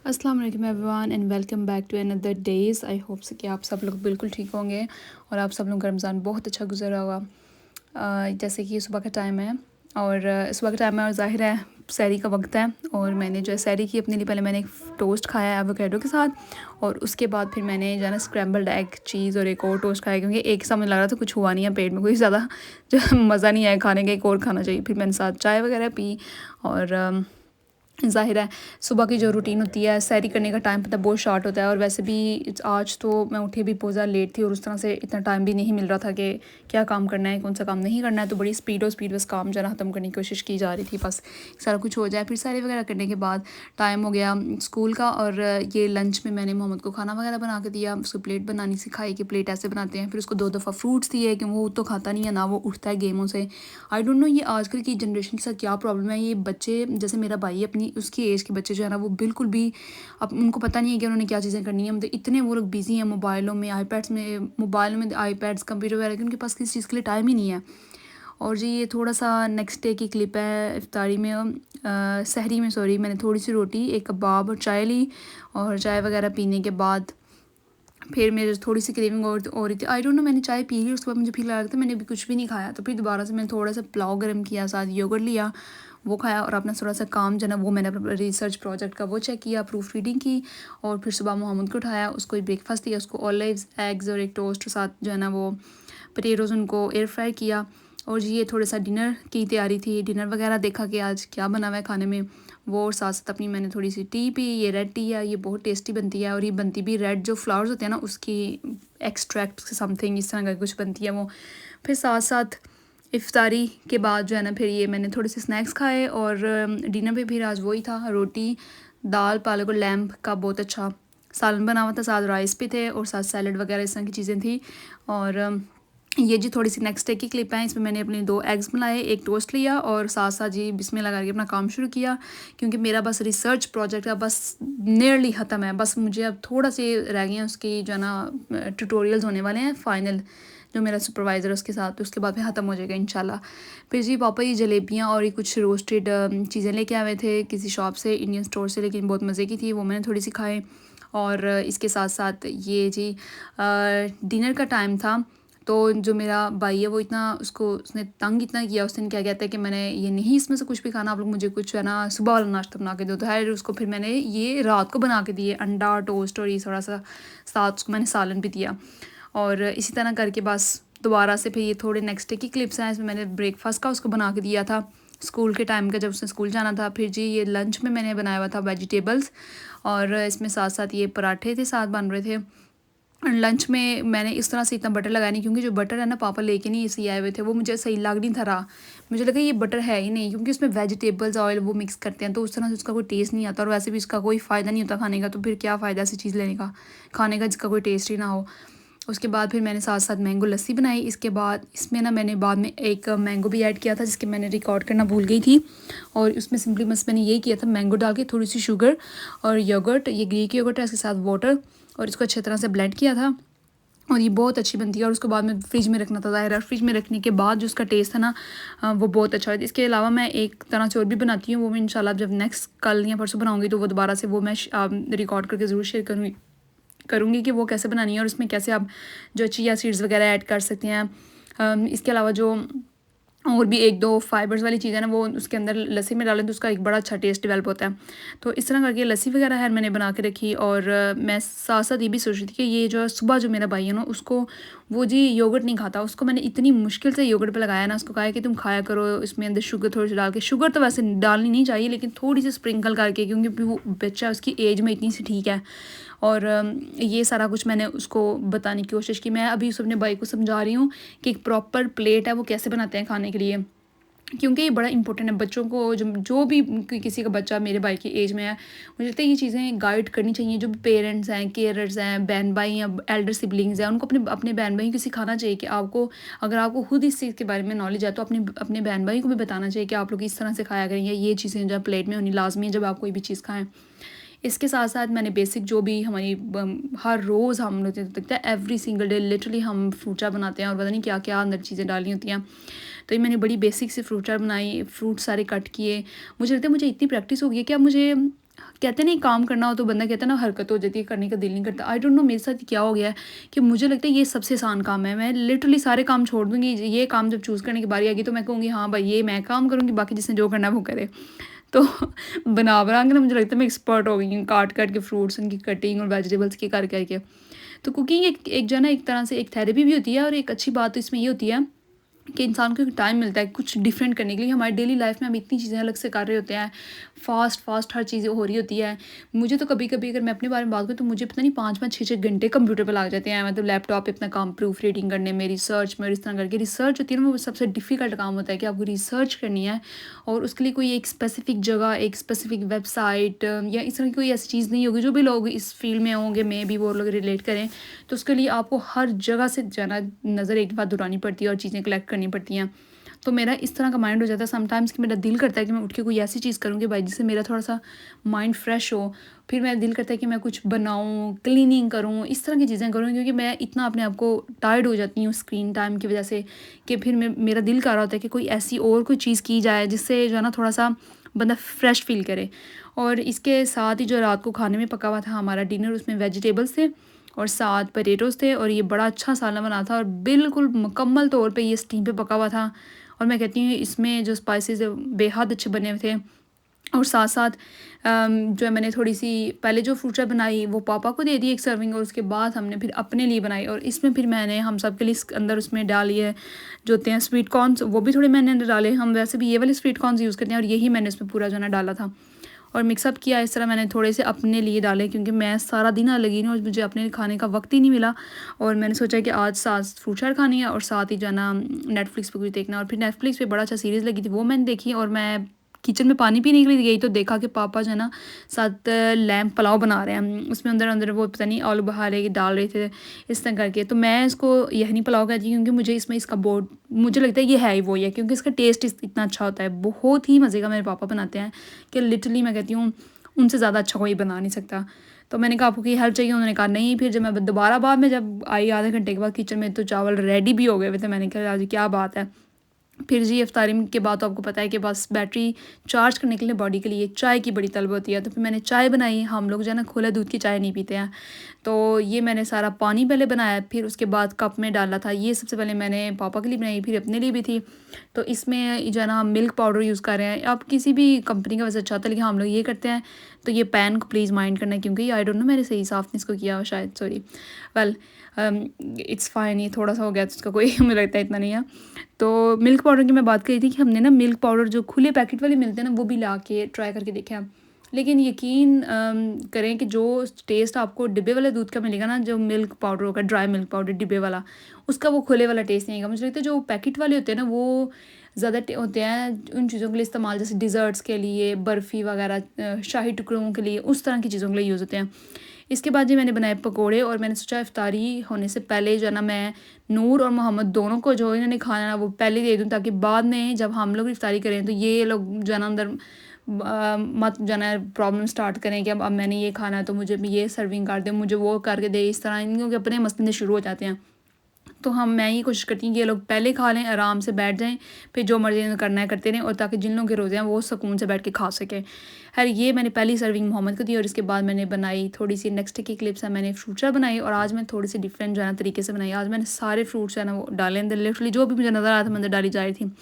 अस्सलाम वालेकुम everyone and welcome back to another days. I hope so कि आप सब लोग बिल्कुल ठीक होंगे और आप सब लोग का रमज़ान बहुत अच्छा गुजरा होगा। जैसे कि सुबह का टाइम है और सुबह का टाइम है और ज़ाहिर है सहरी का वक्त है। और मैंने जो है सहरी की अपने लिए पहले मैंने एक टोस्ट खाया है एवोकाडो के साथ और उसके बाद फिर मैंने जो है ना स्क्रैम्बल्ड एग चीज़ और एक और टोस्ट खाया, क्योंकि एक साथ मुझे लग रहा था कुछ हुआ नहीं है पेट में, कोई ज़्यादा जो मज़ा नहीं आया खाने का, एक और खाना चाहिए। फिर मैंने साथ चाय वगैरह पी और ज़ाहिर है सुबह की जो रूटीन होती है सैरी करने का टाइम पता बहुत शॉर्ट होता है। और वैसे भी आज तो मैं उठी भी बहुत ज़्यादा लेट थी और उस तरह से इतना टाइम भी नहीं मिल रहा था कि क्या काम करना है कौन सा काम नहीं करना है। तो बड़ी स्पीड बस काम जो है ख़त्म करने की कोशिश की जा रही थी, बस सारा कुछ हो जाए। फिर सैरी वगैरह करने के बाद टाइम हो गया स्कूल का और ये लंच में मैंने मोहम्मद को खाना वगैरह बना के दिया, उसको प्लेट बनानी सिखाई कि प्लेट ऐसे बनाते हैं। फिर उसको 2 दफ़ा फ्रूट्स दिए कि वो तो खाता नहीं है ना वो उठता है गेमों से। आई डोंट नो ये आजकल की जनरेशन के साथ क्या प्रॉब्लम है। ये बच्चे जैसे मेरा भाई अपनी उसकी एज के बच्चे जो है ना वो बिल्कुल भी अब उनको पता नहीं है कि उन्होंने क्या चीज़ें करनी है। मतलब इतने वो लोग बिजी हैं मोबाइलों में आईपैड्स कंप्यूटर वगैरह के, उनके पास किसी चीज़ के लिए टाइम ही नहीं है। और जी ये थोड़ा सा नेक्स्ट डे की क्लिप है। इफ्तारी में सहरी में सॉरी मैंने थोड़ी सी रोटी एक कबाब और चाय ली और चाय वगैरह पीने के बाद फिर मेरे थोड़ी सी क्रेविंग और रही थी। आई डोंट नो मैंने चाय पी ली उसके बाद मुझे फील आ रहा था मैंने अभी कुछ भी नहीं खाया। तो फिर दोबारा से मैंने थोड़ा सा पुलाव गर्म किया, साथ योगर्ट लिया, वो खाया और अपना थोड़ा सा काम जो है ना वो मैंने अपना रिसर्च प्रोजेक्ट का वो चेक किया, प्रूफ रीडिंग की। और फिर सुबह मोहम्मद को उठाया, उसको एक ब्रेकफास्ट दिया, उसको ऑलिव्स एग्स और एक टोस्ट के साथ जो है ना वो पटेटोज़ उनको एयर फ्राई किया। और जी ये थोड़ा सा डिनर की तैयारी थी, डिनर वगैरह देखा कि आज क्या बना हुआ है खाने में वो। और साथ साथ अपनी मैंने थोड़ी सी टी पी, ये रेड टी है, ये बहुत टेस्टी बनती है और ये बनती भी रेड जो फ्लावर्स होते हैं ना उसकी एक्सट्रैक्ट समथिंग इस तरह का कुछ बनती है वो। फिर साथ साथ इफ्तारी के बाद जो है ना फिर ये मैंने थोड़े से स्नैक्स खाए और डिनर पे फिर आज वही था, रोटी दाल पालक और लैम्प का बहुत अच्छा सालन बना हुआ था, साथ राइस भी थे और साथ सैलड वगैरह इस तरह की चीज़ें थी। और ये जी थोड़ी सी नेक्स्ट डे की क्लिप है, इसमें मैंने अपने 2 एग्स बनाए, एक टोस्ट लिया और साथ साथ जी बिस्मिल्लाह करके अपना काम शुरू किया। क्योंकि मेरा बस रिसर्च प्रोजेक्ट का बस नियरली ख़त्म है, बस मुझे अब थोड़ा से रह गए हैं उसकी जो है ना ट्यूटोरियल्स होने वाले हैं फाइनल जो मेरा सुपरवाइज़र उसके साथ, तो उसके बाद फिर ख़त्म हो जाएगा इंशाल्लाह। फिर जी पापा ये जलेबियाँ और ये कुछ रोस्टेड चीज़ें लेके आए हुए थे किसी शॉप से, इंडियन स्टोर से, लेकिन बहुत मज़े की थी, वो मैंने थोड़ी सी खाए। और इसके साथ साथ ये जी डिनर का टाइम था। तो जो मेरा भाई है वो इतना उसने तंग इतना किया उस दिन, क्या कहता है कि मैंने ये नहीं इसमें से कुछ भी खाना, आप लोग मुझे कुछ है ना सुबह वाला नाश्ता बना के दो। तो है उसको फिर मैंने ये रात को बना के दिए अंडा टोस्ट और ये थोड़ा सा साथ उसको मैंने सालन भी दिया। और इसी तरह करके बस दोबारा से फिर ये थोड़े नेक्स्ट डे की क्लिप्स हैं, इसमें मैंने ब्रेकफास्ट का उसको बना के दिया था स्कूल के टाइम का जब उसने स्कूल जाना था। फिर जी ये लंच में मैंने बनाया हुआ था वेजिटेबल्स और इसमें साथ साथ ये पराठे थे साथ बन रहे थे। लंच में मैंने इस तरह से इतना बटर लगाया नहीं, क्योंकि जो बटर है ना पापा लेके नहीं इसी आए हुए थे, वो मुझे सही लग नहीं था रहा। मुझे लगा ये बटर है ही नहीं, क्योंकि उसमें वेजिटेबल्स ऑयल वो मिक्स करते हैं तो उस तरह से उसका कोई टेस्ट नहीं आता और वैसे भी उसका कोई फ़ायदा नहीं होता खाने का। तो फिर क्या फ़ायदा ऐसी चीज़ लेने का खाने का जिसका कोई टेस्ट ही ना हो। उसके बाद फिर मैंने साथ साथ मैंगो लस्सी बनाई। इसके बाद इसमें ना मैंने बाद में एक मैंगो भी ऐड किया था जिसके मैंने रिकॉर्ड करना भूल गई थी। और उसमें सिंपली बस मैंने ये किया था मैंगो डाल के थोड़ी सी शुगर और योगर्ट, ये ग्रीक योगर्ट है, इसके साथ वाटर, और इसको अच्छी तरह से ब्लेंड किया था और ये बहुत अच्छी बनती है। और उसके बाद में फ्रिज में रखना था, ज़ाहिर है फ्रिज में रखने के बाद जो उसका टेस्ट है ना वो बहुत अच्छा है। इसके अलावा मैं एक तरह से और भी बनाती हूँ, वो मैं इंशाल्लाह जब नेक्स्ट कल या परसों बनाऊँगी तो वो दोबारा से वो मैं रिकॉर्ड करके ज़रूर शेयर करूँगी कि वो कैसे बनानी है और उसमें कैसे आप जो चिया सीड्स वगैरह ऐड कर सकते हैं। इसके अलावा जो और भी एक दो फाइबर्स वाली चीज़ें ना वो उसके अंदर लस्सी में डालें तो उसका एक बड़ा अच्छा टेस्ट डेवलप होता है। तो इस तरह करके लस्सी वगैरह है मैंने बना के रखी। और मैं साथ साथ ये भी सोच रही थी कि ये जो सुबह जो मेरा भाई है ना उसको वो जी योगर्ट नहीं खाता, उसको मैंने इतनी मुश्किल से योगर्ट पे लगाया ना, उसको कहा है कि तुम खाया करो इसमें अंदर शुगर थोड़ी सी डाल के। शुगर तो वैसे डालनी नहीं चाहिए लेकिन थोड़ी सी स्प्रिंकल करके, क्योंकि वो बच्चा उसकी एज में इतनी सी ठीक है। और ये सारा कुछ मैंने उसको बताने की कोशिश की। मैं अभी उस अपने भाई को समझा रही हूँ कि एक प्रॉपर प्लेट है वो कैसे बनाते हैं खाने के लिए, क्योंकि ये बड़ा इंपॉर्टेंट है बच्चों को। जो भी किसी का बच्चा मेरे भाई की एज में है, मुझे लगता है ये चीज़ें गाइड करनी चाहिए। जो भी पेरेंट्स हैं, केयरर्स हैं, बहन भाई या एल्डर सिबलिंग्स हैं, उनको अपने अपने बहन भाई को सिखाना चाहिए कि आपको अगर आपको खुद इस चीज़ के बारे में नॉलेज है तो अपने अपने बहन भाई को भी बताना चाहिए कि आप लोग इस तरह से खाया करेंगे, ये चीज़ें जब प्लेट में होनी लाजमी है जब आप कोई भी चीज़ खाएँ। इसके साथ साथ मैंने बेसिक जो भी हमारी हर रोज़ हम लोग देखते हैं एवरी सिंगल डे लिटरली हम फ्रूट चाट बनाते हैं और पता नहीं क्या क्या अंदर चीज़ें डाली होती हैं। तो ये मैंने बड़ी बेसिक से फ्रूट चाट बनाई, फ्रूट सारे कट किए। मुझे लगता है मुझे इतनी प्रैक्टिस हो गई है कि अब मुझे कहते हैं ना, काम करना हो तो बंदा कहता है ना, हरकत हो जाती है, करने का दिल नहीं करता। आई डोंट नो मेरे साथ क्या हो गया है कि मुझे लगता है ये सबसे आसान काम है। मैं लिटरली सारे काम छोड़ दूँगी, ये काम जब चूज़ करने की बारी आएगी तो मैं कहूँगी हाँ भाई ये मैं काम करूँगी, बाकी जिसने जो करना है वो करे। तो बना के ना मुझे लगता है मैं एक्सपर्ट हो गई हूँ, काट के फ्रूट्स, उनकी कटिंग और वेजिटेबल्स की कर के। तो कुकिंग एक एक जो है ना, एक तरह से एक थेरेपी भी होती है, और एक अच्छी बात तो इसमें ये होती है कि इंसान को टाइम मिलता है कुछ डिफरेंट करने के लिए। हमारी डेली लाइफ में हम इतनी चीज़ें अलग से कर रहे होते हैं, फास्ट हर चीज़ें हो रही होती है। मुझे तो कभी कभी, अगर मैं अपने बारे में बात करूँ, तो मुझे पता नहीं 5-5 6-6 घंटे कंप्यूटर पर लग जाते हैं, मतलब लैपटॉप पे अपना काम प्रूफ रीडिंग करने में, रिसर्च में। और इस तरह करके रिसर्च होती है ना, वो सबसे डिफ़िकल्ट काम होता है कि आपको रिसर्च करनी है, और उसके लिए कोई एक स्पेसिफिक जगह, एक स्पेसिफिक वेबसाइट या इस तरह की कोई ऐसी चीज़ नहीं होगी। जो भी लोग इस फील्ड में होंगे, मे भी वो लोग रिलेट करें, तो उसके लिए आपको हर जगह से जाना, नज़र एक बार दौड़ानी पड़ती है और चीज़ें कलेक्ट करनी पड़ती हैं। तो मेरा इस तरह का माइंड हो जाता है समटाइम्स कि मेरा दिल करता है कि मैं उठ के कोई ऐसी चीज़ करूँ कि भाई जिससे मेरा थोड़ा सा माइंड फ्रेश हो। फिर मेरा दिल करता है कि मैं कुछ बनाऊँ, क्लीनिंग करूँ, इस तरह की चीज़ें करूँ, क्योंकि मैं इतना अपने आप को टायर्ड हो जाती हूँ स्क्रीन टाइम की वजह से, कि फिर मेरा दिल कर रहा होता है कि कोई ऐसी और कोई चीज़ की जाए जिससे जो है ना थोड़ा सा बंदा फ्रेश फील करे। और इसके साथ ही जो रात को खाने में पका हुआ था हमारा डिनर, उसमें वेजिटेबल्स थे और साथ पोटैटोज़ थे, और ये बड़ा अच्छा सालन बना था, और बिल्कुल मुकम्मल तौर पे ये स्टीम पे पका हुआ था। और मैं कहती हूँ इसमें जो स्पाइसेस बेहद अच्छे बने हुए थे। और साथ साथ जो है, मैंने थोड़ी सी पहले जो फ्रूट चाट बनाई वो पापा को दे दी एक सर्विंग, और उसके बाद हमने फिर अपने लिए बनाई, और इसमें फिर मैंने हम सब के लिए अंदर उसमें डाली है जो होते हैं स्वीट कॉर्नस, वो भी थोड़े मैंने अंदर डाले। हम वैसे भी ये वाले स्वीट कॉर्नस यूज़ करते हैं, और यही मैंने उसमें पूरा जो है ना डाला था और मिक्सअप किया। इस तरह मैंने थोड़े से अपने लिए डाले, क्योंकि मैं सारा दिन लगी नहीं और मुझे अपने लिए खाने का वक्त ही नहीं मिला। और मैंने सोचा कि आज साथ फ्रूट चाट खानी है और साथ ही जाना नेटफ्लिक्स पे कुछ देखना। और फिर नेटफ्लिक्स पे बड़ा अच्छा सीरीज़ लगी थी, वो मैंने देखी। और मैं किचन में पानी पीने के लिए गई तो देखा कि पापा जो है ना साथ लैम्प पुलाव बना रहे हैं, उसमें अंदर अंदर वो पता नहीं आलू बहारे डाल रहे थे इस तरह करके। तो मैं इसको यखनी पुलाव कहती हूँ, क्योंकि मुझे इसमें इसका बहुत, मुझे लगता है ये है ही वो ही है, क्योंकि इसका टेस्ट इतना अच्छा होता है, बहुत ही मज़े का मेरे पापा बनाते हैं कि लिटरली मैं कहती हूँ उनसे ज़्यादा अच्छा कोई बना नहीं सकता। तो मैंने कहा आपको की हेल्प चाहिए, उन्होंने कहा नहीं। फिर जब मैं दोबारा बाद में जब आई आधे घंटे के बाद किचन में, तो चावल रेडी भी हो गए हुए थे। मैंने कहा आज क्या बात है। फिर जी इफ्तारी के बाद तो आपको पता है कि बस बैटरी चार्ज करने के लिए बॉडी के लिए चाय की बड़ी तलब होती है। तो फिर मैंने चाय बनाई। हम लोग जो है ना खुला दूध की चाय नहीं पीते हैं, तो ये मैंने सारा पानी पहले बनाया, फिर उसके बाद कप में डाला था। ये सबसे पहले मैंने पापा के लिए बनाई, फिर अपने लिए भी थी। तो इसमें जो है ना हम मिल्क पाउडर यूज़ कर रहे हैं, आप किसी भी कंपनी का वैसे अच्छा होता है, लेकिन हम लोग ये करते हैं। तो ये पैन को प्लीज़ माइंड करना, क्योंकि आई डोंट नो मैंने सही साफ नहीं इसको किया शायद, सॉरी। वेल इट्स फाइन, ये थोड़ा सा हो गया तो इसका कोई मुझे लगता है इतना नहीं है। तो मिल्क पाउडर की मैं बात करी थी कि हमने ना मिल्क पाउडर जो खुले पैकेट वाले मिलते हैं ना, वो भी ला के ट्राई करके देखा। लेकिन यकीन करें कि जो टेस्ट आपको डिब्बे वाले दूध का मिलेगा ना, जो मिल्क पाउडर होगा, ड्राई मिल्क पाउडर डिब्बे वाला, उसका वो खुले वाला टेस्ट नहीं आएगा। मुझे लगता है जो पैकेट वाले होते हैं ना, वो ज़्यादा होते हैं उन चीज़ों के लिए इस्तेमाल, जैसे डिज़र्ट्स के लिए, बर्फ़ी वगैरह, शाही टुकड़ों के लिए, उस तरह की चीज़ों के लिए यूज़ होते हैं। इसके बाद जी मैंने बनाए पकोड़े, और मैंने सोचा इफ्तारी होने से पहले जो है ना मैं नूर और मोहम्मद दोनों को जो इन्होंने खाना ना वो पहले दे दूँ, ताकि बाद में जब हम लोग इफ्तारी करें तो ये लोग जो है ना अंदर मत जो है प्रॉब्लम स्टार्ट करें कि अब मैंने ये खाना है तो मुझे भी ये सर्विंग कर दे, मुझे वो करके दे। इस तरह इनको के अपने मसले शुरू हो जाते हैं। तो मैं ये कोशिश करती हूँ कि ये लोग पहले खा लें, आराम से बैठ जाएं, फिर जो मर्ज़ी इन्हें करना है करते रहें, और ताकि जिन लोगों के रोज़े हैं वो सुकून से बैठ के खा सकें। खैर ये मैंने पहली सर्विंग मोहम्मद को दी, और इसके बाद मैंने बनाई थोड़ी सी नेक्स्ट की क्लिप्स है, मैंने फ्रूट चाट बनाई। और आज मैं थोड़ी सी डिफरेंट जो है ना तरीके से बनाई। आज मैंने सारे फ्रूट्स है ना वो डाले अंदर, लिटरली जो भी मुझे नज़र आया था मैं अंदर डाली जा रही थी।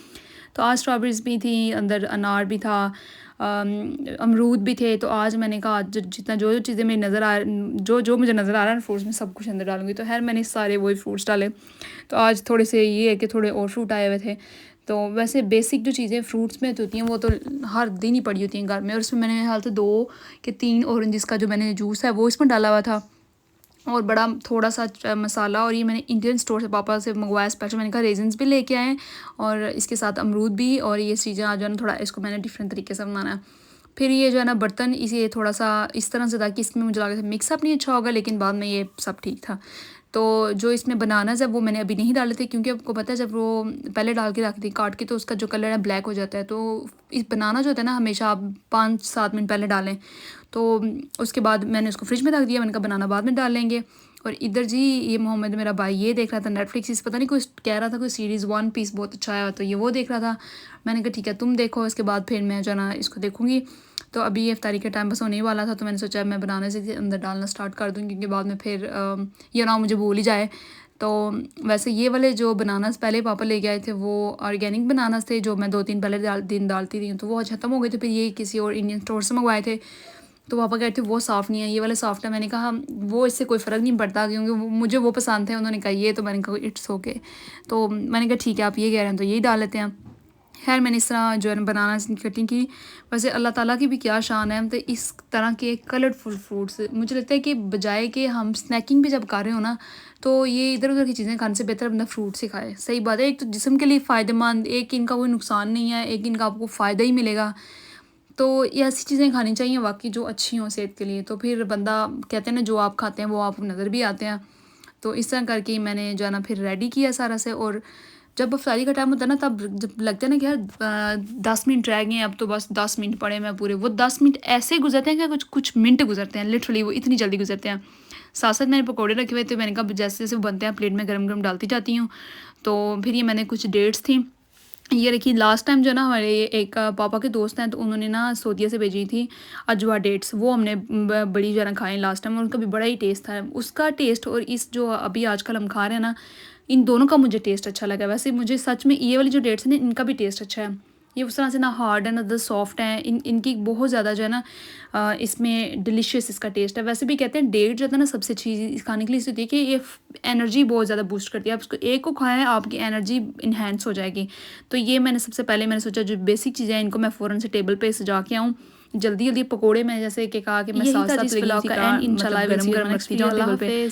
तो आज स्ट्रॉबेरीज़ भी थी अंदर, अनार भी था, अमरूद भी थे। तो आज मैंने कहा आज जितना जो जो चीज़ें मेरी नज़र आ जो मुझे नज़र आ रहा है फ्रूट्स में, सब कुछ अंदर डालूंगी। तो खैर मैंने सारे वही फ्रूट्स डाले। तो आज थोड़े से ये है कि थोड़े और फ्रूट आए हुए थे। तो वैसे बेसिक जो चीज़ें फ्रूट्स में तो होती हैं वो तो हर दिन ही पड़ी होती हैं घर में। और उसमें मैंने हाल तो 2 के 3 ऑरेंजिस का जो मैंने जूस है वो इसमें डाला हुआ था, और बड़ा थोड़ा सा मसाला। और ये मैंने इंडियन स्टोर से पापा से मंगवाया स्पेशल, मैंने कहा रेजन्स भी लेके आए, और इसके साथ अमरूद भी। और ये चीज़ें आज जो है ना थोड़ा इसको मैंने डिफरेंट तरीके से बनाना है। फिर ये जो है ना बर्तन इसे थोड़ा सा इस तरह से था कि इसमें मुझे लगा था मिक्सअप नहीं अच्छा होगा, लेकिन बाद में ये सब ठीक था। तो जो इसमें बनाना है वो मैंने अभी नहीं डाले थे, क्योंकि आपको पता है जब वो पहले डाल के रख दी काट के तो उसका जो कलर है ब्लैक हो जाता है। तो इस बनाना जो होता है ना हमेशा आप 5-7 मिनट पहले डालें। तो उसके बाद मैंने उसको फ्रिज में रख दिया, मैंने कहा बनाना बाद में डाल लेंगे। और इधर जी ये मोहम्मद मेरा भाई ये देख रहा था नेटफ्लिक्स, इस पता नहीं कोई कह रहा था कोई सीरीज़ वन पीस बहुत अच्छा है, तो ये वो देख रहा था। मैंने कहा ठीक है तुम देखो, इसके बाद फिर मैं जो है ना इसको देखूँगी। तो अभी इफ्तारी का टाइम बस होने ही वाला था, तो मैंने सोचा मैं बनाने से अंदर डालना स्टार्ट कर दूँ, क्योंकि बाद में फिर ये ना मुझे भूल ही जाए। तो वैसे ये वाले जो बनानास पहले पापा लेके आए थे वो ऑर्गेनिक बनानास थे, जो मैं 2-3 पहले दिन डालती थी, तो वो ख़त्म हो गए थे। फिर ये किसी और इंडियन स्टोर से मंगवाए थे, तो पापा कहते थे वो साफ़ नहीं है, ये वाले सॉफ्ट है। मैंने कहा वो इससे कोई फ़र्क नहीं पड़ता, क्योंकि मुझे वो पसंद थे। उन्होंने कहा ये, तो मैंने कहा इट्स ओके। तो मैंने कहा ठीक है आप ये कह रहे हैं तो यही डाल लेते हैं। खैर मैंने इस तरह जो है बनाना कटिंग की। वैसे अल्लाह ताला की भी क्या शान है, तो इस तरह के कलरफुल फ्रूट्स मुझे लगता है कि बजाय कि हम स्नैकिंग भी जब कर रहे हो ना, तो ये इधर उधर की चीज़ें खाने से बेहतर अपना फ्रूट ही खाए। सही बात है, एक तो जिस्म के लिए फ़ायदेमंद, एक इनका कोई नुकसान नहीं है, एक इनका आपको फ़ायदा ही मिलेगा। तो ये ऐसी चीज़ें खानी चाहिए वाकई जो अच्छी हों सेहत के लिए। तो फिर बंदा कहते हैं ना जो आप खाते हैं वो आपको नज़र भी आते हैं। तो इस तरह करके मैंने जो है ना फिर रेडी किया सारा से। और जब अफ्तारी का टाइम होता है ना, तब जब लगता है ना कि यार 10 मिनट रह गए हैं, अब तो बस 10 मिनट पड़े मैं पूरे, वो 10 मिनट ऐसे गुजरते हैं कि कुछ कुछ मिनट गुजरते हैं, लिटरली वो इतनी जल्दी गुजरते हैं। साथ साथ मैंने पकौड़े रखे हुए थे, मैंने कहा जैसे जैसे वो बनते हैं प्लेट में गर्म गर्म डालती जाती हूँ। तो फिर ये मैंने कुछ डेट्स थी, ये रखी। लास्ट टाइम जो ना हमारे एक पापा के दोस्त हैं, तो उन्होंने ना सऊदीया से भेजी थी अजवा डेट्स, वो हमने बड़ी जो ना खाई लास्ट टाइम, और उनका भी बड़ा ही टेस्ट था। उसका टेस्ट और इस जो अभी आजकल हम खा रहे हैं ना, इन दोनों का मुझे टेस्ट अच्छा लगा। वैसे मुझे सच में ये वाली जो डेट्स हैं ना, इनका भी टेस्ट अच्छा है। ये उस तरह से ना हार्ड है ना सॉफ्ट है, इनकी बहुत ज़्यादा जो है ना इसमें डिलीशियस इसका टेस्ट है। वैसे भी कहते हैं डेट जो है ना सबसे अच्छी चीज़ खाने के लिए होती है कि ये एनर्जी बहुत ज़्यादा बूस्ट करती है। आप उसको एक को खाएं आपकी एनर्जी इन्हेंस हो जाएगी। तो ये मैंने सबसे पहले मैंने सोचा जो बेसिक चीज़ें हैं इनको मैं फ़ौरन से टेबल पे सजा के आऊँ जल्दी जल्दी। पकौड़े में जैसे कि कहा कि मैं साथ साथ लगी थी, इंशाल्लाह गरम गरम रखती जाऊँ टेबल पे।